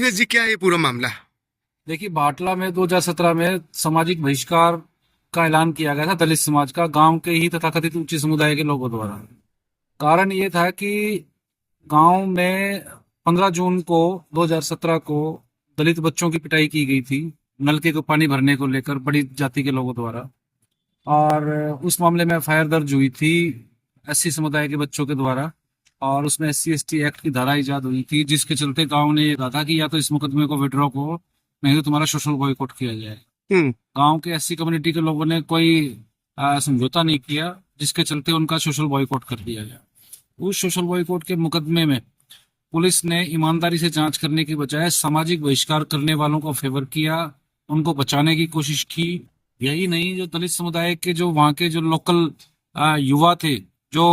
सुरेश जी, क्या है ये पूरा मामला? देखिए, बाटला में 2017 में सामाजिक बहिष्कार का ऐलान किया गया था दलित समाज का, गांव के ही तथाकथित उच्च समुदाय के लोगों द्वारा। कारण ये था कि गांव में 15 जून को 2017 को दलित बच्चों की पिटाई की गई थी नलके को पानी भरने को लेकर बड़ी जाति के लोगों द्वारा। और उस मामले में एफआईआर दर्ज हुई थी एससी समुदाय के बच्चों के द्वारा, और उसमें SC/ST एक्ट की धारा इजाद हुई थी, जिसके चलते गांव ने ये कहा था कि या तो इस मुकदमे को विड्रॉ करो, नहीं तो तुम्हारा सोशल बॉयकॉट किया जाए। हम्म। गांव के SC कम्युनिटी के लोगों ने कोई समझौता नहीं किया, जिसके चलते उनका सोशल बॉयकॉट कर दिया गया। उस सोशल बॉयकॉट के मुकदमे में पुलिस ने ईमानदारी से जांच करने की बजाय सामाजिक बहिष्कार करने वालों को फेवर किया, उनको बचाने की कोशिश की। यही नहीं, जो दलित समुदाय के जो वहाँ के जो लोकल युवा थे, जो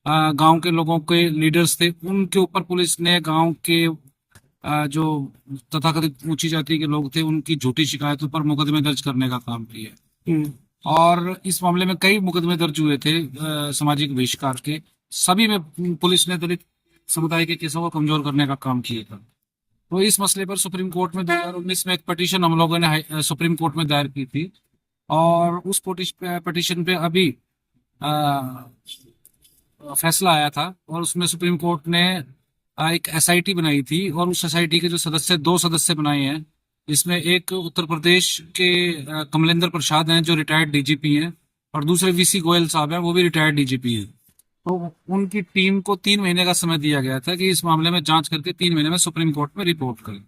गांव के लोगों के लीडर्स थे, उनके ऊपर पुलिस ने गांव के जो तथाकथित ऊंची जाति के लोग थे उनकी झूठी शिकायतों पर मुकदमे दर्ज करने का काम किया। और इस मामले में कई मुकदमे दर्ज हुए थे सामाजिक बहिष्कार के, सभी में पुलिस ने दलित समुदाय के केसों को कमजोर करने का काम किया था। तो इस मसले पर सुप्रीम कोर्ट में 2019 में एक पिटीशन हम लोगों ने सुप्रीम कोर्ट में दायर की थी, और उस पिटीशन पे अभी फैसला आया था, और उसमें सुप्रीम कोर्ट ने एक SIT बनाई थी, और उस SIT के जो सदस्य 2 सदस्य बनाए हैं, इसमें एक उत्तर प्रदेश के कमलेंद्र प्रसाद हैं जो रिटायर्ड DGP हैं, और दूसरे VC गोयल साहब हैं, वो भी रिटायर्ड DGP हैं। तो उनकी टीम को 3 महीने का समय दिया गया था कि इस मामले में जांच करके 3 महीने में सुप्रीम कोर्ट में रिपोर्ट करें।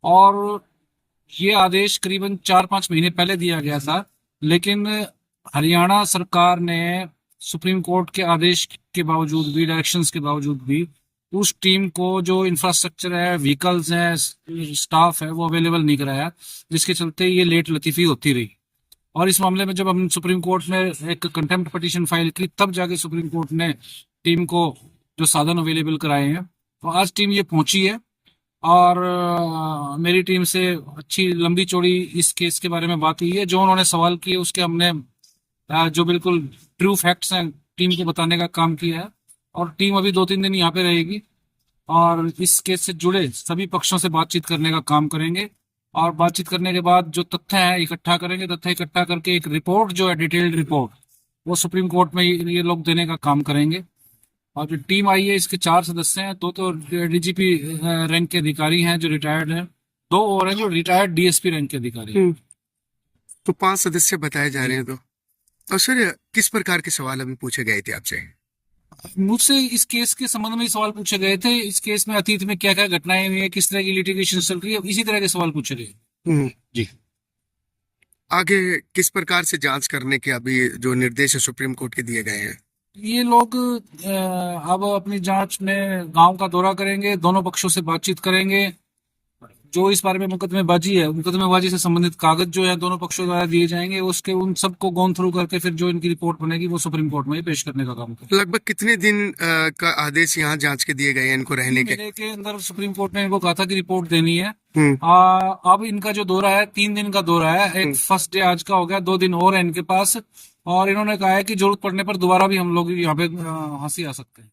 और ये आदेश करीबन 4-5 महीने पहले दिया गया था, लेकिन हरियाणा सरकार ने सुप्रीम कोर्ट के आदेश के बावजूद भी, डायरेक्शंस के बावजूद भी, उस टीम को जो इंफ्रास्ट्रक्चर है, व्हीकल्स हैं, स्टाफ है, वो अवेलेबल नहीं कराया, जिसके चलते ये लेट लतीफी होती रही। और इस मामले में जब हम सुप्रीम कोर्ट में एक कंटेम्प्ट पिटीशन फाइल की, तब जाके सुप्रीम कोर्ट ने टीम को जो साधन अवेलेबल कराए हैं। तो आज टीम ये पहुंची है, और मेरी टीम से अच्छी लंबी चौड़ी इस केस के बारे में बात हुई है। जो उन्होंने सवाल किए उसके हमने जो बिल्कुल ट्रू फैक्ट्स हैं टीम को बताने का काम किया है, और टीम अभी 2-3 दिन यहाँ पे रहेगी, और इस केस से जुड़े सभी पक्षों से बातचीत करने का काम करेंगे। और बातचीत करने के बाद जो तथ्य हैं इकट्ठा करेंगे, तथ्य इकट्ठा करके एक रिपोर्ट जो है, डिटेल्ड रिपोर्ट, वो सुप्रीम कोर्ट में ये लोग देने का काम करेंगे। और जो टीम आई है, इसके 4 सदस्य हैं, 2 तो DGP रैंक के अधिकारी हैं जो रिटायर्ड हैं, 2 और हैं जो रिटायर्ड DSP रैंक के अधिकारी हैं। तो 5 सदस्य बताए जा रहे हैं। तो और सर, किस प्रकार के सवाल अभी पूछे गए थे आपसे? मुझसे इस केस के संबंध में सवाल पूछे गए थे, इस केस में अतीत में क्या क्या घटनाएं हुई है, किस तरह की लिटिगेशन चल रही है, इसी तरह के सवाल पूछे गए। जी। आगे किस प्रकार से जांच करने के अभी जो निर्देश सुप्रीम कोर्ट के दिए गए हैं? ये लोग अब अपनी जांच में गांव का दौरा करेंगे, दोनों पक्षों से बातचीत करेंगे, जो इस बारे में मुकदमेबाजी है, मुकदमेबाजी से संबंधित कागज जो है दोनों पक्षों द्वारा दिए जाएंगे, उसके उन सबको गोन थ्रू करके फिर जो इनकी रिपोर्ट बनेगी वो सुप्रीम कोर्ट में पेश करने का काम करेंगे। लगभग कितने दिन का आदेश यहाँ जांच के दिए गए हैं इनको रहने के? महीने के अंदर सुप्रीम कोर्ट ने इनको कहा था कि रिपोर्ट देनी है। हम्म। अब इनका जो दौरा है 3 दिन का दौरा है, एक फर्स्ट डे आज का हो गया, 2 दिन और है इनके पास, और इन्होंने कहा है कि जरूरत पड़ने पर दोबारा भी हम लोग यहाँ पे हंसी आ सकते हैं।